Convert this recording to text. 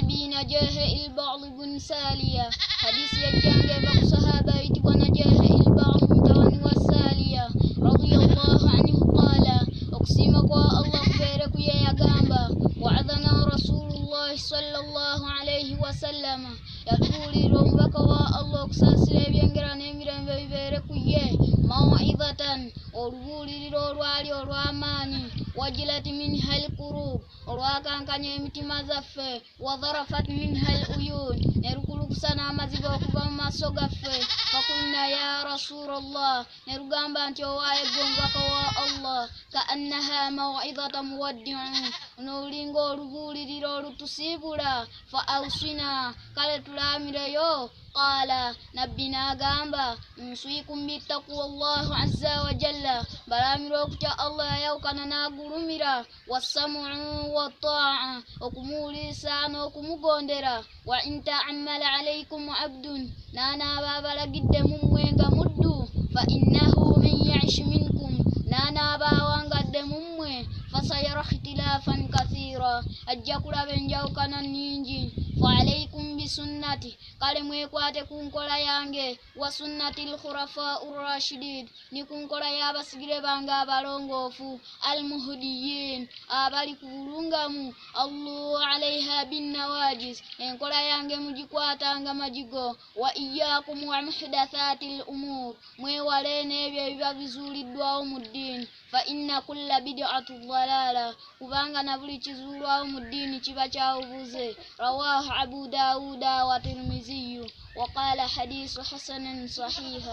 أبي نجاه البعض بن سالية حديث يجانج بق صحابة ونجاه البعض متون والسالية رضي الله عنه قال أقسمك الله بيرك يا جامبا وعظنا رسول الله صلى الله عليه وسلم يقول ربك الله كساسري بينجران ميران بيرك يا موعظة أرغول للوالي والراماني وجلت منها القلوب وراكان كان يمتي مزف وظرفت منها العيون نركلك سنا مزبوك بما سقف فقلنا يا رسول الله نرغام بانتي وايقون وكوا الله كأنها موعظة مودع نولينغو رغولي للولو تسيبلا فأوصنا قالت لامريو قال نبينا غامبا نسويكم بتقوى الله عز وجل بلامروك الله يوكنا ناغرميرا والسمع والطاعة وكمولي لسان وكمغوندرا وإن تعمل عليكم عبد نانا بابا لقد مموينغا مدو فإنه من يعش منكم نانا باوانغا دمموي فسيرى اختلافا كثيرا أجاكولا بنجاوكنا نينجي فعليكم بسنتي قال مويكواتكم كولا يانجي وسنة الخلفاء الراشدين نكون كولا يابس جربانغا بالونغوفو المهديين أبالي كورونغامو الله عليها بالنواجس إن كولا يانجي مجيكواتانغا مجيكو وإياكم ومحدثات الأمور مويواليني بيبابزولي الدواء الدين فإن كل بدعة ضلالة وبانغا نبلي تزوروا الدين تبا بوزي رواه أبو داود والترمذي وقال حديث حسن صحيح.